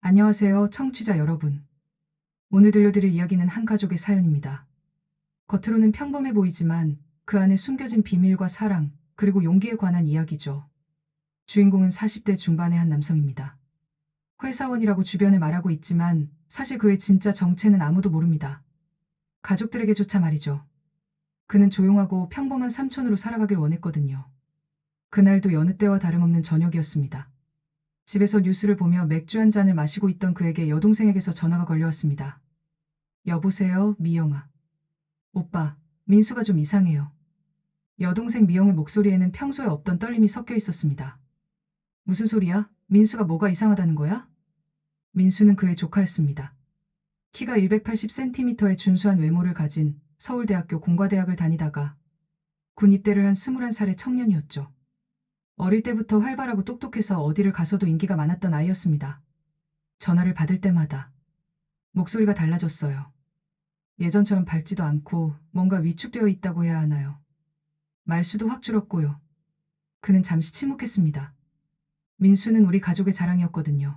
안녕하세요, 청취자 여러분. 오늘 들려드릴 이야기는 한 가족의 사연입니다. 겉으로는 평범해 보이지만 그 안에 숨겨진 비밀과 사랑, 그리고 용기에 관한 이야기죠. 주인공은 40대 중반의 한 남성입니다. 회사원이라고 주변에 말하고 있지만 사실 그의 진짜 정체는 아무도 모릅니다. 가족들에게조차 말이죠. 그는 조용하고 평범한 삼촌으로 살아가길 원했거든요. 그날도 여느 때와 다름없는 저녁이었습니다. 집에서 뉴스를 보며 맥주 한 잔을 마시고 있던 그에게 여동생에게서 전화가 걸려왔습니다. 여보세요, 미영아. 오빠, 민수가 좀 이상해요. 여동생 미영의 목소리에는 평소에 없던 떨림이 섞여 있었습니다. 무슨 소리야? 민수가 뭐가 이상하다는 거야? 민수는 그의 조카였습니다. 키가 180cm의 준수한 외모를 가진 서울대학교 공과대학을 다니다가 군 입대를 한 21살의 청년이었죠. 어릴 때부터 활발하고 똑똑해서 어디를 가서도 인기가 많았던 아이였습니다. 전화를 받을 때마다 목소리가 달라졌어요. 예전처럼 밝지도 않고 뭔가 위축되어 있다고 해야 하나요? 말수도 확 줄었고요. 그는 잠시 침묵했습니다. 민수는 우리 가족의 자랑이었거든요.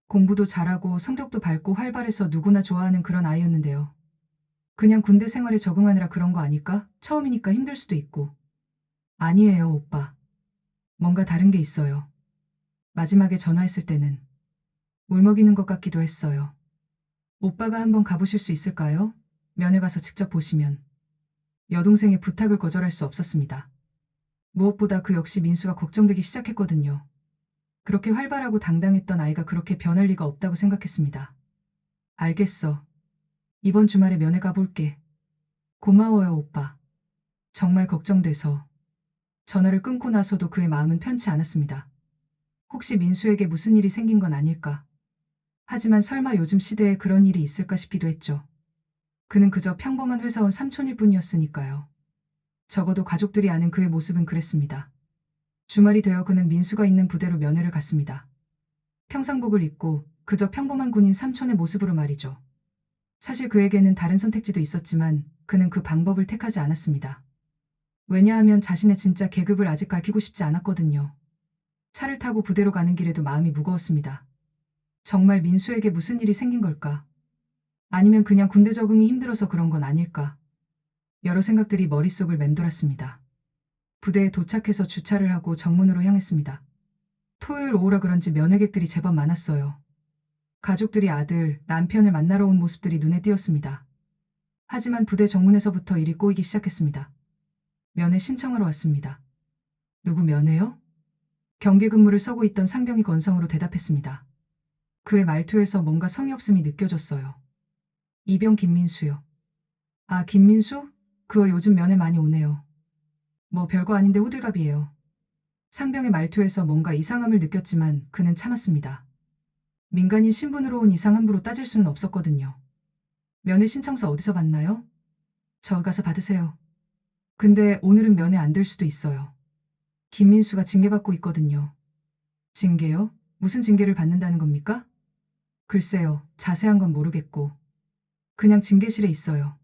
공부도 잘하고 성격도 밝고 활발해서 누구나 좋아하는 그런 아이였는데요. 그냥 군대 생활에 적응하느라 그런 거 아닐까? 처음이니까 힘들 수도 있고. 아니에요, 오빠. 뭔가 다른 게 있어요. 마지막에 전화했을 때는 울먹이는 것 같기도 했어요. 오빠가 한번 가보실 수 있을까요? 면회 가서 직접 보시면. 여동생의 부탁을 거절할 수 없었습니다. 무엇보다 그 역시 민수가 걱정되기 시작했거든요. 그렇게 활발하고 당당했던 아이가 그렇게 변할 리가 없다고 생각했습니다. 알겠어. 이번 주말에 면회 가볼게. 고마워요, 오빠. 정말 걱정돼서. 전화를 끊고 나서도 그의 마음은 편치 않았습니다. 혹시 민수에게 무슨 일이 생긴 건 아닐까? 하지만 설마 요즘 시대에 그런 일이 있을까 싶기도 했죠. 그는 그저 평범한 회사원 삼촌일 뿐이었으니까요. 적어도 가족들이 아는 그의 모습은 그랬습니다. 주말이 되어 그는 민수가 있는 부대로 면회를 갔습니다. 평상복을 입고 그저 평범한 군인 삼촌의 모습으로 말이죠. 사실 그에게는 다른 선택지도 있었지만 그는 그 방법을 택하지 않았습니다. 왜냐하면 자신의 진짜 계급을 아직 밝히고 싶지 않았거든요. 차를 타고 부대로 가는 길에도 마음이 무거웠습니다. 정말 민수에게 무슨 일이 생긴 걸까? 아니면 그냥 군대 적응이 힘들어서 그런 건 아닐까? 여러 생각들이 머릿속을 맴돌았습니다. 부대에 도착해서 주차를 하고 정문으로 향했습니다. 토요일 오후라 그런지 면회객들이 제법 많았어요. 가족들이 아들, 남편을 만나러 온 모습들이 눈에 띄었습니다. 하지만 부대 정문에서부터 일이 꼬이기 시작했습니다. 면회 신청하러 왔습니다. 누구 면회요? 경계 근무를 서고 있던 상병이 건성으로 대답했습니다. 그의 말투에서 뭔가 성의 없음이 느껴졌어요. 이병 김민수요. 아, 김민수? 그거 요즘 면회 많이 오네요. 뭐 별거 아닌데 호들갑이에요. 상병의 말투에서 뭔가 이상함을 느꼈지만 그는 참았습니다. 민간인 신분으로 온 이상 함부로 따질 수는 없었거든요. 면회 신청서 어디서 받나요? 저 가서 받으세요. 근데 오늘은 면회 안 될 수도 있어요. 김민수가 징계받고 있거든요. 징계요? 무슨 징계를 받는다는 겁니까? 글쎄요, 자세한 건 모르겠고. 그냥 징계실에 있어요.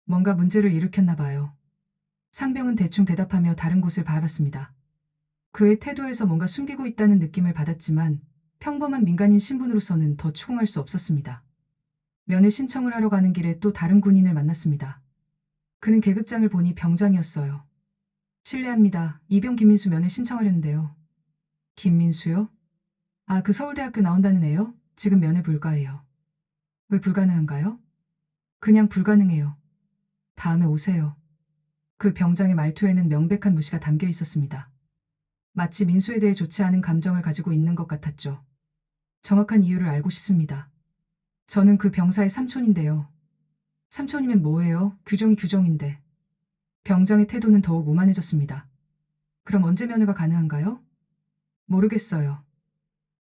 뭔가 문제를 일으켰나 봐요. 상병은 대충 대답하며 다른 곳을 바라봤습니다. 그의 태도에서 뭔가 숨기고 있다는 느낌을 받았지만 평범한 민간인 신분으로서는 더 추궁할 수 없었습니다. 면회 신청을 하러 가는 길에 또 다른 군인을 만났습니다. 그는 계급장을 보니 병장이었어요. 실례합니다. 이병 김민수 면회 신청하려는데요. 김민수요? 아, 그 서울대학교 나온다는 애요? 지금 면회 불가해요. 왜 불가능한가요? 그냥 불가능해요. 다음에 오세요. 그 병장의 말투에는 명백한 무시가 담겨 있었습니다. 마치 민수에 대해 좋지 않은 감정을 가지고 있는 것 같았죠. 정확한 이유를 알고 싶습니다. 저는 그 병사의 삼촌인데요. 삼촌이면 뭐예요? 규정이 규정인데. 병장의 태도는 더욱 오만해졌습니다. 그럼 언제 면회가 가능한가요? 모르겠어요.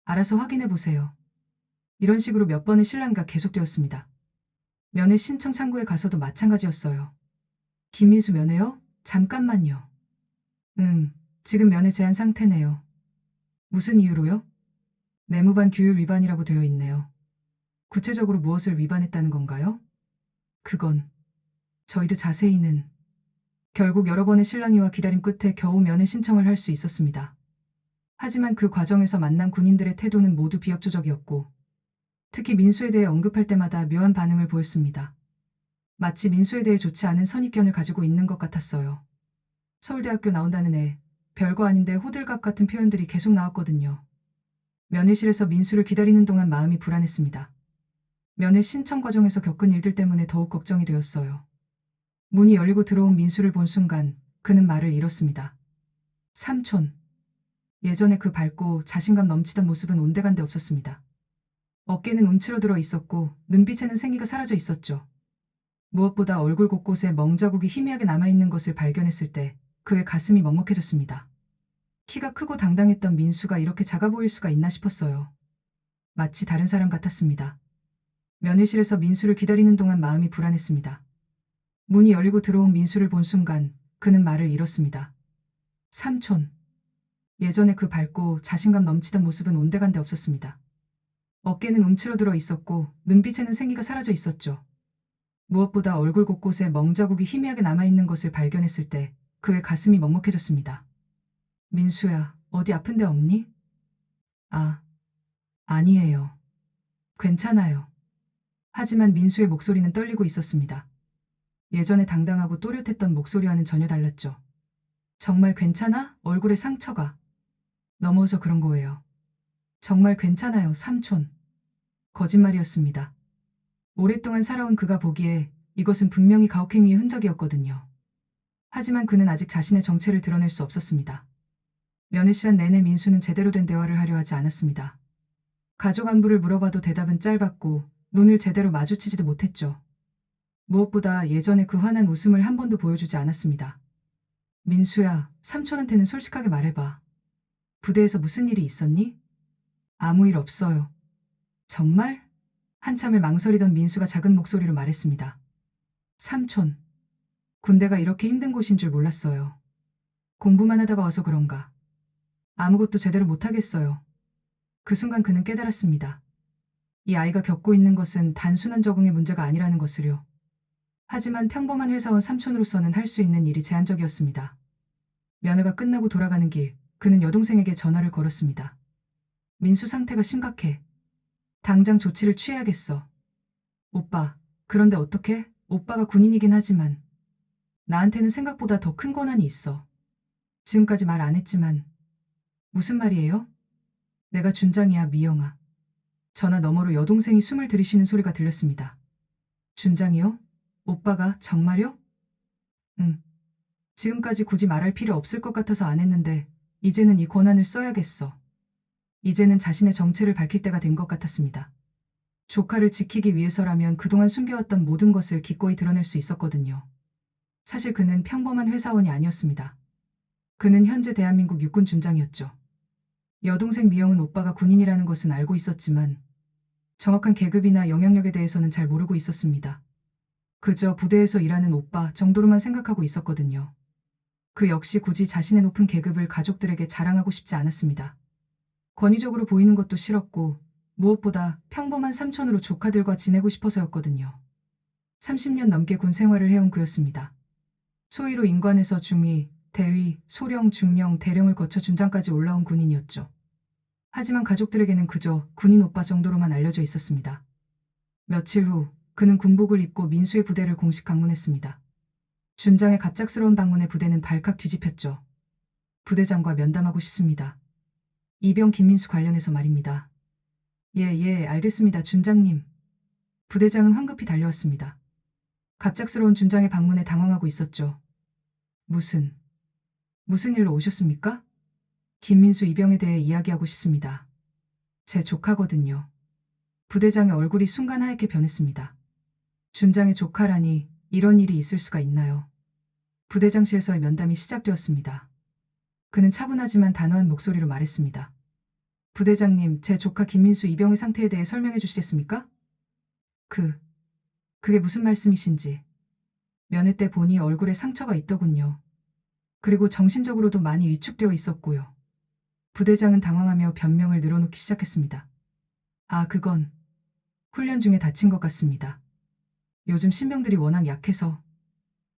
알아서 확인해 보세요. 이런 식으로 몇 번의 실랑이가 계속되었습니다. 면회 신청 창구에 가서도 마찬가지였어요. 김민수 면회요? 잠깐만요. 지금 면회 제한 상태네요. 무슨 이유로요? 내무반 규율 위반이라고 되어 있네요. 구체적으로 무엇을 위반했다는 건가요? 그건 저희도 자세히는 결국 여러 번의 실랑이와 기다림 끝에 겨우 면회 신청을 할 수 있었습니다. 하지만 그 과정에서 만난 군인들의 태도는 모두 비협조적이었고 특히 민수에 대해 언급할 때마다 묘한 반응을 보였습니다. 마치 민수에 대해 좋지 않은 선입견을 가지고 있는 것 같았어요. 서울대학교 나온다는 애, 별거 아닌데 호들갑 같은 표현들이 계속 나왔거든요. 면회실에서 민수를 기다리는 동안 마음이 불안했습니다. 면회 신청 과정에서 겪은 일들 때문에 더욱 걱정이 되었어요. 문이 열리고 들어온 민수를 본 순간 그는 말을 잃었습니다. 삼촌. 예전에 그 밝고 자신감 넘치던 모습은 온데간데 없었습니다. 어깨는 움츠러들어 있었고 눈빛에는 생기가 사라져 있었죠. 무엇보다 얼굴 곳곳에 멍자국이 희미하게 남아있는 것을 발견했을 때 그의 가슴이 먹먹해졌습니다. 키가 크고 당당했던 민수가 이렇게 작아 보일 수가 있나 싶었어요. 마치 다른 사람 같았습니다. 면회실에서 민수를 기다리는 동안 마음이 불안했습니다. 문이 열리고 들어온 민수를 본 순간 그는 말을 잃었습니다. 삼촌. 예전에 그 밝고 자신감 넘치던 모습은 온데간데 없었습니다. 어깨는 움츠러들어 있었고 눈빛에는 생기가 사라져 있었죠. 무엇보다 얼굴 곳곳에 멍자국이 희미하게 남아있는 것을 발견했을 때 그의 가슴이 먹먹해졌습니다. 민수야, 어디 아픈 데 없니? 아, 아니에요. 괜찮아요. 하지만 민수의 목소리는 떨리고 있었습니다. 예전에 당당하고 또렷했던 목소리와는 전혀 달랐죠. 정말 괜찮아? 얼굴에 상처가 넘어서 그런 거예요. 정말 괜찮아요, 삼촌. 거짓말이었습니다. 오랫동안 살아온 그가 보기에 이것은 분명히 가혹행위의 흔적이었거든요. 하지만 그는 아직 자신의 정체를 드러낼 수 없었습니다. 면회 시간 내내 민수는 제대로 된 대화를 하려 하지 않았습니다. 가족 안부를 물어봐도 대답은 짧았고 눈을 제대로 마주치지도 못했죠. 무엇보다 예전에 그 환한 웃음을 한 번도 보여주지 않았습니다. 민수야, 삼촌한테는 솔직하게 말해봐. 부대에서 무슨 일이 있었니? 아무 일 없어요. 정말? 한참을 망설이던 민수가 작은 목소리로 말했습니다. 삼촌, 군대가 이렇게 힘든 곳인 줄 몰랐어요. 공부만 하다가 와서 그런가. 아무것도 제대로 못하겠어요. 그 순간 그는 깨달았습니다. 이 아이가 겪고 있는 것은 단순한 적응의 문제가 아니라는 것을요. 하지만 평범한 회사원 삼촌으로서는 할 수 있는 일이 제한적이었습니다. 면회가 끝나고 돌아가는 길, 그는 여동생에게 전화를 걸었습니다. 민수 상태가 심각해. 당장 조치를 취해야겠어. 오빠, 그런데 어떡해? 오빠가 군인이긴 하지만 나한테는 생각보다 더 큰 권한이 있어. 지금까지 말 안 했지만 무슨 말이에요? 내가 준장이야, 미영아. 전화 너머로 여동생이 숨을 들이쉬는 소리가 들렸습니다. 준장이요? 오빠가 정말요? 응. 지금까지 굳이 말할 필요 없을 것 같아서 안 했는데 이제는 이 권한을 써야겠어. 이제는 자신의 정체를 밝힐 때가 된 것 같았습니다. 조카를 지키기 위해서라면 그동안 숨겨왔던 모든 것을 기꺼이 드러낼 수 있었거든요. 사실 그는 평범한 회사원이 아니었습니다. 그는 현재 대한민국 육군 준장이었죠. 여동생 미영은 오빠가 군인이라는 것은 알고 있었지만 정확한 계급이나 영향력에 대해서는 잘 모르고 있었습니다. 그저 부대에서 일하는 오빠 정도로만 생각하고 있었거든요. 그 역시 굳이 자신의 높은 계급을 가족들에게 자랑하고 싶지 않았습니다. 권위적으로 보이는 것도 싫었고 무엇보다 평범한 삼촌으로 조카들과 지내고 싶어서였거든요. 30년 넘게 군 생활을 해온 그였습니다. 소위로 인관에서 중위, 대위, 소령, 중령, 대령을 거쳐 준장까지 올라온 군인이었죠. 하지만 가족들에게는 그저 군인 오빠 정도로만 알려져 있었습니다. 며칠 후 그는 군복을 입고 민수의 부대를 공식 방문했습니다. 준장의 갑작스러운 방문에 부대는 발칵 뒤집혔죠. 부대장과 면담하고 싶습니다. 이병 김민수 관련해서 말입니다. 예, 알겠습니다, 준장님. 부대장은 황급히 달려왔습니다. 갑작스러운 준장의 방문에 당황하고 있었죠. 무슨 일로 오셨습니까? 김민수 이병에 대해 이야기하고 싶습니다. 제 조카거든요. 부대장의 얼굴이 순간 하얗게 변했습니다. 준장의 조카라니 이런 일이 있을 수가 있나요? 부대장실에서의 면담이 시작되었습니다. 그는 차분하지만 단호한 목소리로 말했습니다. 부대장님, 제 조카 김민수 이병의 상태에 대해 설명해 주시겠습니까? 그게 무슨 말씀이신지. 면회 때 보니 얼굴에 상처가 있더군요. 그리고 정신적으로도 많이 위축되어 있었고요. 부대장은 당황하며 변명을 늘어놓기 시작했습니다. 아, 그건 훈련 중에 다친 것 같습니다. 요즘 신병들이 워낙 약해서.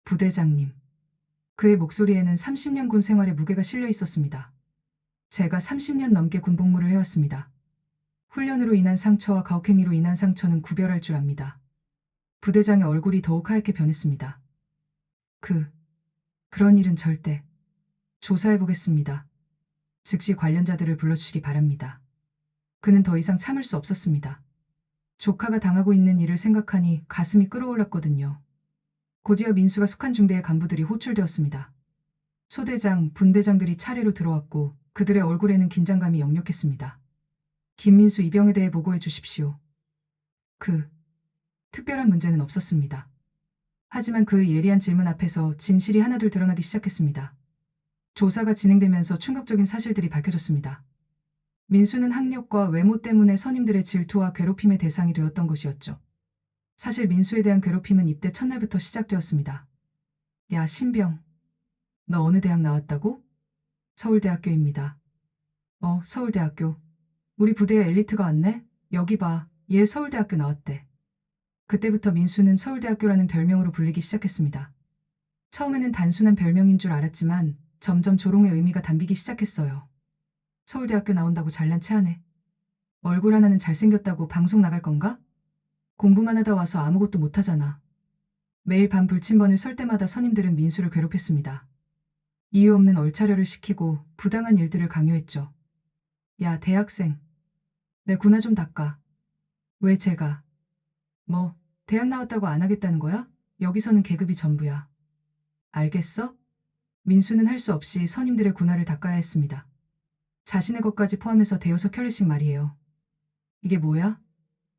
부대장님. 그의 목소리에는 30년 군 생활의 무게가 실려 있었습니다. 제가 30년 넘게 군 복무를 해왔습니다. 훈련으로 인한 상처와 가혹행위로 인한 상처는 구별할 줄 압니다. 부대장의 얼굴이 더욱 하얗게 변했습니다. 그런 일은 절대. 조사해보겠습니다. 즉시 관련자들을 불러주시기 바랍니다. 그는 더 이상 참을 수 없었습니다. 조카가 당하고 있는 일을 생각하니 가슴이 끓어올랐거든요. 고지와 민수가 속한 중대의 간부들이 호출되었습니다. 소대장, 분대장들이 차례로 들어왔고 그들의 얼굴에는 긴장감이 역력했습니다. 김민수 이병에 대해 보고해 주십시오. 특별한 문제는 없었습니다. 하지만 그 예리한 질문 앞에서 진실이 하나둘 드러나기 시작했습니다. 조사가 진행되면서 충격적인 사실들이 밝혀졌습니다. 민수는 학력과 외모 때문에 선임들의 질투와 괴롭힘의 대상이 되었던 것이었죠. 사실 민수에 대한 괴롭힘은 입대 첫날부터 시작되었습니다. 야, 신병. 너 어느 대학 나왔다고? 서울대학교입니다. 서울대학교. 우리 부대에 엘리트가 왔네? 여기 봐. 얘 서울대학교 나왔대. 그때부터 민수는 서울대학교라는 별명으로 불리기 시작했습니다. 처음에는 단순한 별명인 줄 알았지만 점점 조롱의 의미가 담기기 시작했어요. 서울대학교 나온다고 잘난 체하네. 얼굴 하나는 잘생겼다고 방송 나갈 건가? 공부만 하다 와서 아무것도 못하잖아. 매일 밤 불침번을 설 때마다 선임들은 민수를 괴롭혔습니다. 이유 없는 얼차려를 시키고 부당한 일들을 강요했죠. 야, 대학생. 내 구나 좀 닦아. 왜 제가? 뭐, 대학 나왔다고 안 하겠다는 거야? 여기서는 계급이 전부야. 알겠어? 민수는 할 수 없이 선임들의 군화를 닦아야 했습니다. 자신의 것까지 포함해서 대여섯 켤레씩 말이에요. 이게 뭐야?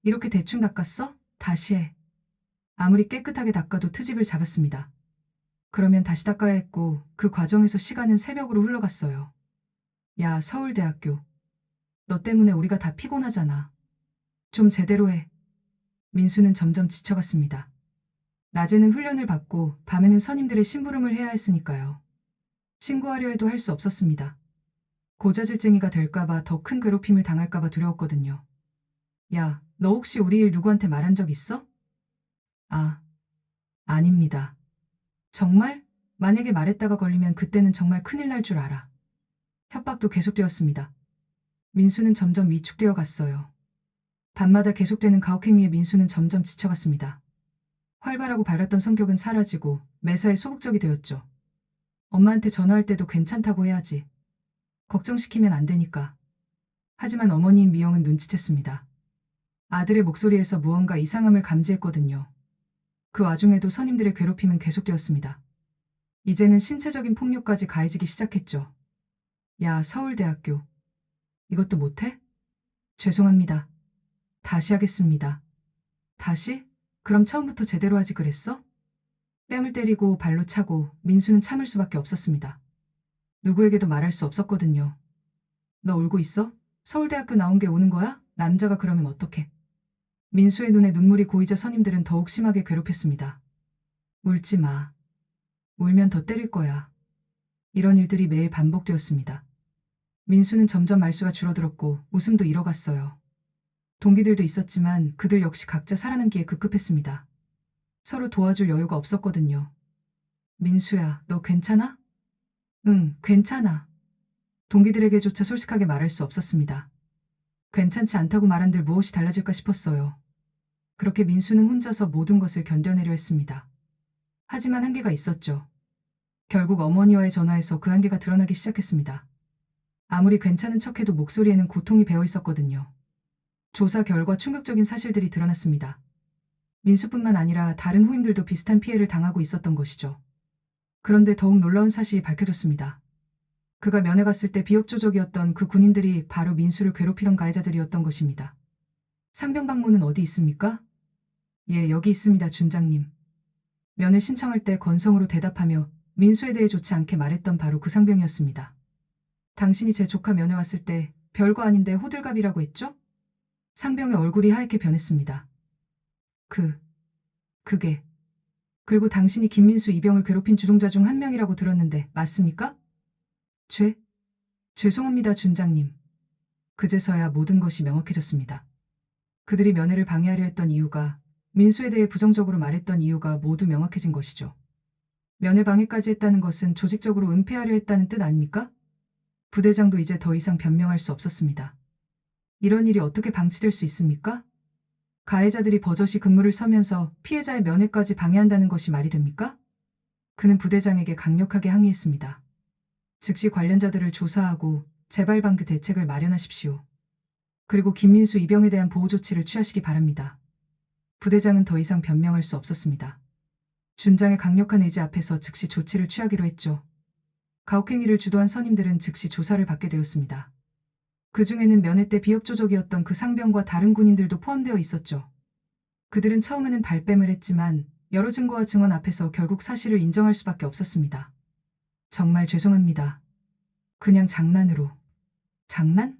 이렇게 대충 닦았어? 다시 해. 아무리 깨끗하게 닦아도 트집을 잡았습니다. 그러면 다시 닦아야 했고 그 과정에서 시간은 새벽으로 흘러갔어요. 야, 서울대학교. 너 때문에 우리가 다 피곤하잖아. 좀 제대로 해. 민수는 점점 지쳐갔습니다. 낮에는 훈련을 받고 밤에는 선임들의 심부름을 해야 했으니까요. 신고하려 해도 할 수 없었습니다. 고자질쟁이가 될까봐 더 큰 괴롭힘을 당할까봐 두려웠거든요. 야, 너 혹시 우리 일 누구한테 말한 적 있어? 아닙니다. 정말? 만약에 말했다가 걸리면 그때는 정말 큰일 날 줄 알아. 협박도 계속되었습니다. 민수는 점점 위축되어 갔어요. 밤마다 계속되는 가혹행위에 민수는 점점 지쳐갔습니다. 활발하고 밝았던 성격은 사라지고 매사에 소극적이 되었죠. 엄마한테 전화할 때도 괜찮다고 해야지. 걱정시키면 안 되니까. 하지만 어머니인 미영은 눈치챘습니다. 아들의 목소리에서 무언가 이상함을 감지했거든요. 그 와중에도 선임들의 괴롭힘은 계속되었습니다. 이제는 신체적인 폭력까지 가해지기 시작했죠. 야, 서울대학교. 이것도 못해? 죄송합니다. 다시 하겠습니다. 다시? 그럼 처음부터 제대로 하지 그랬어? 뺨을 때리고 발로 차고 민수는 참을 수밖에 없었습니다. 누구에게도 말할 수 없었거든요. 너 울고 있어? 서울대학교 나온 게 우는 거야? 남자가 그러면 어떡해? 민수의 눈에 눈물이 고이자 선임들은 더욱 심하게 괴롭혔습니다. 울지 마. 울면 더 때릴 거야. 이런 일들이 매일 반복되었습니다. 민수는 점점 말수가 줄어들었고 웃음도 잃어갔어요. 동기들도 있었지만 그들 역시 각자 살아남기에 급급했습니다. 서로 도와줄 여유가 없었거든요. 민수야, 너 괜찮아? 응, 괜찮아. 동기들에게조차 솔직하게 말할 수 없었습니다. 괜찮지 않다고 말한들 무엇이 달라질까 싶었어요. 그렇게 민수는 혼자서 모든 것을 견뎌내려 했습니다. 하지만 한계가 있었죠. 결국 어머니와의 전화에서 그 한계가 드러나기 시작했습니다. 아무리 괜찮은 척해도 목소리에는 고통이 배어 있었거든요. 조사 결과 충격적인 사실들이 드러났습니다. 민수뿐만 아니라 다른 후임들도 비슷한 피해를 당하고 있었던 것이죠. 그런데 더욱 놀라운 사실이 밝혀졌습니다. 그가 면회 갔을 때 비협조적이었던 그 군인들이 바로 민수를 괴롭히던 가해자들이었던 것입니다. 상병 방문은 어디 있습니까? 예, 여기 있습니다, 준장님. 면회 신청할 때 건성으로 대답하며 민수에 대해 좋지 않게 말했던 바로 그 상병이었습니다. 당신이 제 조카 면회 왔을 때 별거 아닌데 호들갑이라고 했죠? 상병의 얼굴이 하얗게 변했습니다. 그게. 그리고 당신이 김민수 이병을 괴롭힌 주동자 중 한 명이라고 들었는데 맞습니까? 죄송합니다, 준장님. 그제서야 모든 것이 명확해졌습니다. 그들이 면회를 방해하려 했던 이유가, 민수에 대해 부정적으로 말했던 이유가 모두 명확해진 것이죠. 면회 방해까지 했다는 것은 조직적으로 은폐하려 했다는 뜻 아닙니까? 부대장도 이제 더 이상 변명할 수 없었습니다. 이런 일이 어떻게 방치될 수 있습니까? 가해자들이 버젓이 근무를 서면서 피해자의 면회까지 방해한다는 것이 말이 됩니까? 그는 부대장에게 강력하게 항의했습니다. 즉시 관련자들을 조사하고 재발 방지 대책을 마련하십시오. 그리고 김민수 이병에 대한 보호 조치를 취하시기 바랍니다. 부대장은 더 이상 변명할 수 없었습니다. 준장의 강력한 의지 앞에서 즉시 조치를 취하기로 했죠. 가혹행위를 주도한 선임들은 즉시 조사를 받게 되었습니다. 그 중에는 면회 때 비협조적이었던 그 상병과 다른 군인들도 포함되어 있었죠. 그들은 처음에는 발뺌을 했지만 여러 증거와 증언 앞에서 결국 사실을 인정할 수밖에 없었습니다. 정말 죄송합니다. 그냥 장난으로. 장난?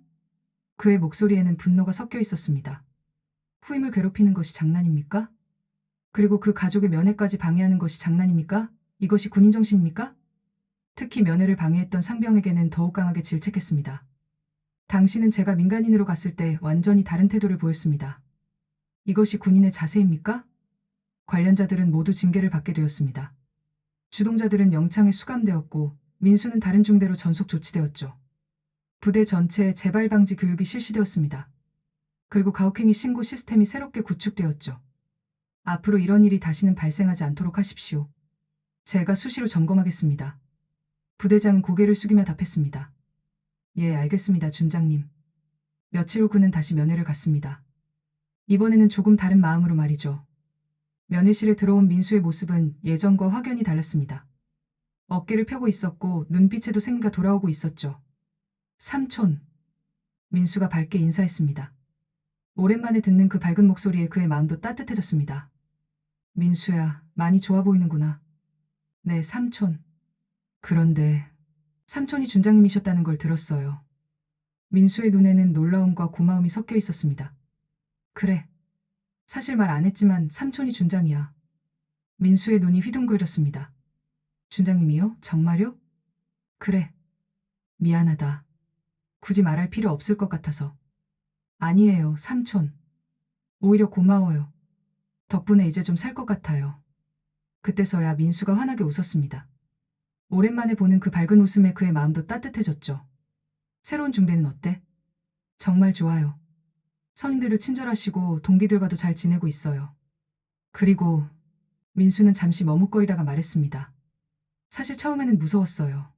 그의 목소리에는 분노가 섞여 있었습니다. 후임을 괴롭히는 것이 장난입니까? 그리고 그 가족의 면회까지 방해하는 것이 장난입니까? 이것이 군인 정신입니까? 특히 면회를 방해했던 상병에게는 더욱 강하게 질책했습니다. 당신은 제가 민간인으로 갔을 때 완전히 다른 태도를 보였습니다. 이것이 군인의 자세입니까? 관련자들은 모두 징계를 받게 되었습니다. 주동자들은 영창에 수감되었고 민수는 다른 중대로 전속 조치되었죠. 부대 전체에 재발 방지 교육이 실시되었습니다. 그리고 가혹행위 신고 시스템이 새롭게 구축되었죠. 앞으로 이런 일이 다시는 발생하지 않도록 하십시오. 제가 수시로 점검하겠습니다. 부대장은 고개를 숙이며 답했습니다. 예, 알겠습니다, 준장님. 며칠 후 그는 다시 면회를 갔습니다. 이번에는 조금 다른 마음으로 말이죠. 면회실에 들어온 민수의 모습은 예전과 확연히 달랐습니다. 어깨를 펴고 있었고 눈빛에도 생기가 돌아오고 있었죠. 삼촌. 민수가 밝게 인사했습니다. 오랜만에 듣는 그 밝은 목소리에 그의 마음도 따뜻해졌습니다. 민수야, 많이 좋아 보이는구나. 네, 삼촌. 그런데 삼촌이 준장님이셨다는 걸 들었어요. 민수의 눈에는 놀라움과 고마움이 섞여 있었습니다. 그래. 사실 말 안 했지만 삼촌이 준장이야. 민수의 눈이 휘둥그렸습니다. 준장님이요? 정말요? 그래. 미안하다. 굳이 말할 필요 없을 것 같아서. 아니에요, 삼촌. 오히려 고마워요. 덕분에 이제 좀 살 것 같아요. 그때서야 민수가 환하게 웃었습니다. 오랜만에 보는 그 밝은 웃음에 그의 마음도 따뜻해졌죠. 새로운 중대는 어때? 정말 좋아요. 선임들도 친절하시고 동기들과도 잘 지내고 있어요. 그리고 민수는 잠시 머뭇거리다가 말했습니다. 사실 처음에는 무서웠어요.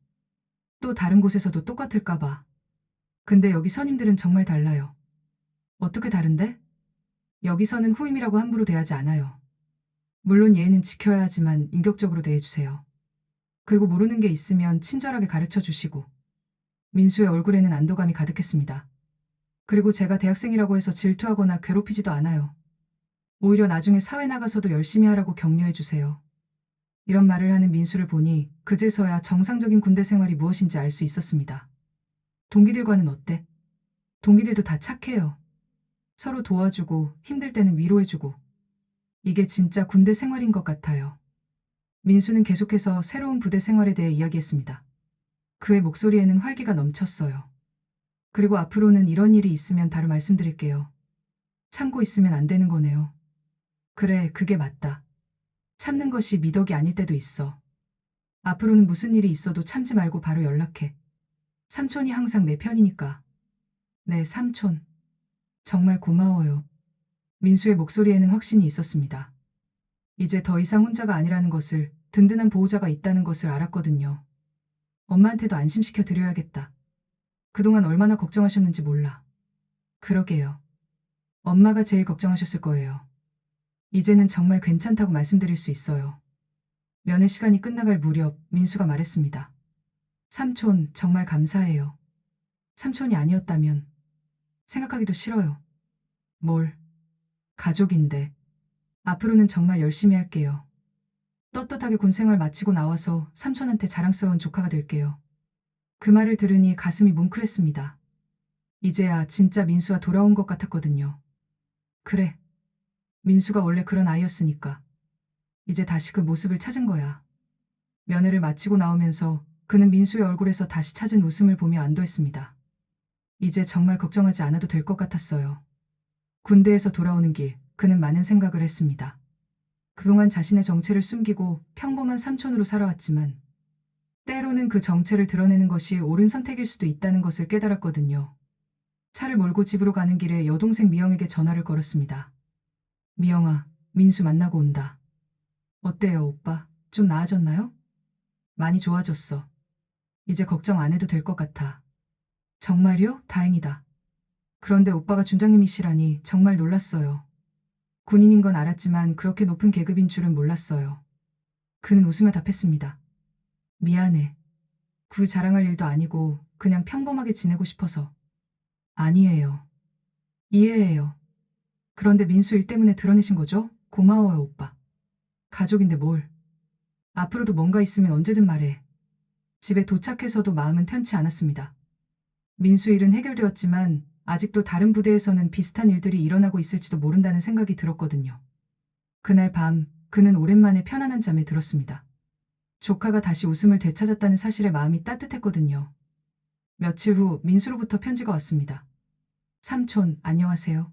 또 다른 곳에서도 똑같을까봐. 근데 여기 선임들은 정말 달라요. 어떻게 다른데? 여기서는 후임이라고 함부로 대하지 않아요. 물론 예의는 지켜야 하지만 인격적으로 대해주세요. 그리고 모르는 게 있으면 친절하게 가르쳐 주시고. 민수의 얼굴에는 안도감이 가득했습니다. 그리고 제가 대학생이라고 해서 질투하거나 괴롭히지도 않아요. 오히려 나중에 사회 나가서도 열심히 하라고 격려해 주세요. 이런 말을 하는 민수를 보니 그제서야 정상적인 군대 생활이 무엇인지 알 수 있었습니다. 동기들과는 어때? 동기들도 다 착해요. 서로 도와주고 힘들 때는 위로해주고. 이게 진짜 군대 생활인 것 같아요. 민수는 계속해서 새로운 부대 생활에 대해 이야기했습니다. 그의 목소리에는 활기가 넘쳤어요. 그리고 앞으로는 이런 일이 있으면 바로 말씀드릴게요. 참고 있으면 안 되는 거네요. 그래, 그게 맞다. 참는 것이 미덕이 아닐 때도 있어. 앞으로는 무슨 일이 있어도 참지 말고 바로 연락해. 삼촌이 항상 내 편이니까. 네, 삼촌. 정말 고마워요. 민수의 목소리에는 확신이 있었습니다. 이제 더 이상 혼자가 아니라는 것을, 든든한 보호자가 있다는 것을 알았거든요. 엄마한테도 안심시켜 드려야겠다. 그동안 얼마나 걱정하셨는지 몰라. 그러게요. 엄마가 제일 걱정하셨을 거예요. 이제는 정말 괜찮다고 말씀드릴 수 있어요. 면회 시간이 끝나갈 무렵 민수가 말했습니다. 삼촌, 정말 감사해요. 삼촌이 아니었다면 생각하기도 싫어요. 뭘? 가족인데. 앞으로는 정말 열심히 할게요. 떳떳하게 군 생활 마치고 나와서 삼촌한테 자랑스러운 조카가 될게요. 그 말을 들으니 가슴이 뭉클했습니다. 이제야 진짜 민수와 돌아온 것 같았거든요. 그래. 민수가 원래 그런 아이였으니까. 이제 다시 그 모습을 찾은 거야. 면회를 마치고 나오면서 그는 민수의 얼굴에서 다시 찾은 웃음을 보며 안도했습니다. 이제 정말 걱정하지 않아도 될 것 같았어요. 군대에서 돌아오는 길, 그는 많은 생각을 했습니다. 그동안 자신의 정체를 숨기고 평범한 삼촌으로 살아왔지만 때로는 그 정체를 드러내는 것이 옳은 선택일 수도 있다는 것을 깨달았거든요. 차를 몰고 집으로 가는 길에 여동생 미영에게 전화를 걸었습니다. 미영아, 민수 만나고 온다. 어때요, 오빠? 좀 나아졌나요? 많이 좋아졌어. 이제 걱정 안 해도 될 것 같아. 정말요? 다행이다. 그런데 오빠가 준장님이시라니 정말 놀랐어요. 군인인 건 알았지만 그렇게 높은 계급인 줄은 몰랐어요. 그는 웃으며 답했습니다. 미안해. 구 자랑할 일도 아니고 그냥 평범하게 지내고 싶어서. 아니에요. 이해해요. 그런데 민수 일 때문에 드러내신 거죠? 고마워요, 오빠. 가족인데 뭘. 앞으로도 뭔가 있으면 언제든 말해. 집에 도착해서도 마음은 편치 않았습니다. 민수 일은 해결되었지만 아직도 다른 부대에서는 비슷한 일들이 일어나고 있을지도 모른다는 생각이 들었거든요. 그날 밤 그는 오랜만에 편안한 잠에 들었습니다. 조카가 다시 웃음을 되찾았다는 사실에 마음이 따뜻했거든요. 며칠 후 민수로부터 편지가 왔습니다. 삼촌, 안녕하세요.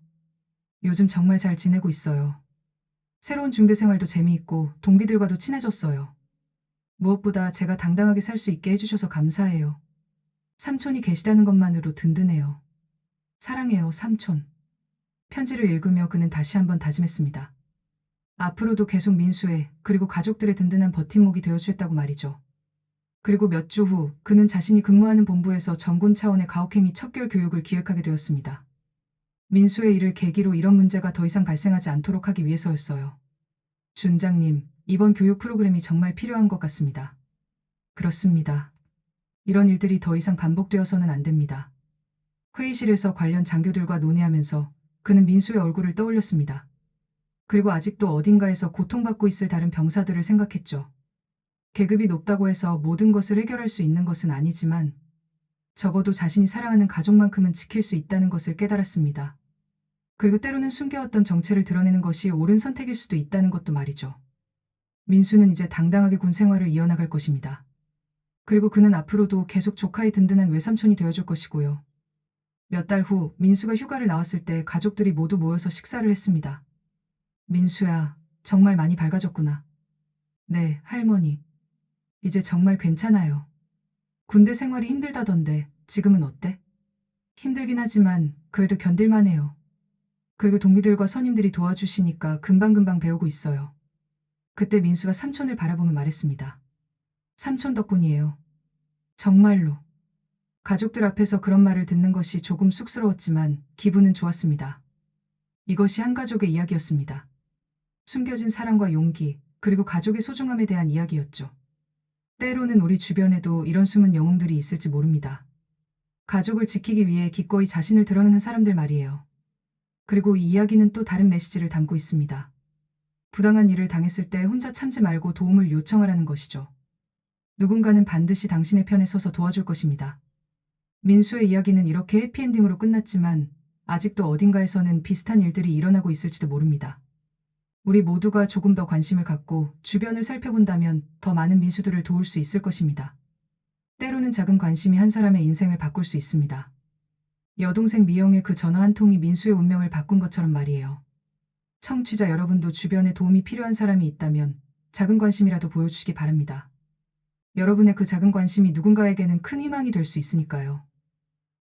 요즘 정말 잘 지내고 있어요. 새로운 중대 생활도 재미있고 동기들과도 친해졌어요. 무엇보다 제가 당당하게 살 수 있게 해주셔서 감사해요. 삼촌이 계시다는 것만으로 든든해요. 사랑해요, 삼촌. 편지를 읽으며 그는 다시 한번 다짐했습니다. 앞으로도 계속 민수의 그리고 가족들의 든든한 버팀목이 되어주겠다고 말이죠. 그리고 몇 주 후 그는 자신이 근무하는 본부에서 전군 차원의 가혹행위 척결 교육을 기획하게 되었습니다. 민수의 일을 계기로 이런 문제가 더 이상 발생하지 않도록 하기 위해서였어요. 준장님, 이번 교육 프로그램이 정말 필요한 것 같습니다. 그렇습니다. 이런 일들이 더 이상 반복되어서는 안 됩니다. 회의실에서 관련 장교들과 논의하면서 그는 민수의 얼굴을 떠올렸습니다. 그리고 아직도 어딘가에서 고통받고 있을 다른 병사들을 생각했죠. 계급이 높다고 해서 모든 것을 해결할 수 있는 것은 아니지만 적어도 자신이 사랑하는 가족만큼은 지킬 수 있다는 것을 깨달았습니다. 그리고 때로는 숨겨왔던 정체를 드러내는 것이 옳은 선택일 수도 있다는 것도 말이죠. 민수는 이제 당당하게 군 생활을 이어나갈 것입니다. 그리고 그는 앞으로도 계속 조카의 든든한 외삼촌이 되어줄 것이고요. 몇 달 후 민수가 휴가를 나왔을 때 가족들이 모두 모여서 식사를 했습니다. 민수야, 정말 많이 밝아졌구나. 네, 할머니. 이제 정말 괜찮아요. 군대 생활이 힘들다던데 지금은 어때? 힘들긴 하지만 그래도 견딜만 해요. 그리고 동기들과 선임들이 도와주시니까 금방금방 배우고 있어요. 그때 민수가 삼촌을 바라보며 말했습니다. 삼촌 덕분이에요. 정말로. 가족들 앞에서 그런 말을 듣는 것이 조금 쑥스러웠지만 기분은 좋았습니다. 이것이 한 가족의 이야기였습니다. 숨겨진 사랑과 용기, 그리고 가족의 소중함에 대한 이야기였죠. 때로는 우리 주변에도 이런 숨은 영웅들이 있을지 모릅니다. 가족을 지키기 위해 기꺼이 자신을 드러내는 사람들 말이에요. 그리고 이 이야기는 또 다른 메시지를 담고 있습니다. 부당한 일을 당했을 때 혼자 참지 말고 도움을 요청하라는 것이죠. 누군가는 반드시 당신의 편에 서서 도와줄 것입니다. 민수의 이야기는 이렇게 해피엔딩으로 끝났지만 아직도 어딘가에서는 비슷한 일들이 일어나고 있을지도 모릅니다. 우리 모두가 조금 더 관심을 갖고 주변을 살펴본다면 더 많은 민수들을 도울 수 있을 것입니다. 때로는 작은 관심이 한 사람의 인생을 바꿀 수 있습니다. 여동생 미영의 그 전화 한 통이 민수의 운명을 바꾼 것처럼 말이에요. 청취자 여러분도 주변에 도움이 필요한 사람이 있다면 작은 관심이라도 보여주시기 바랍니다. 여러분의 그 작은 관심이 누군가에게는 큰 희망이 될 수 있으니까요.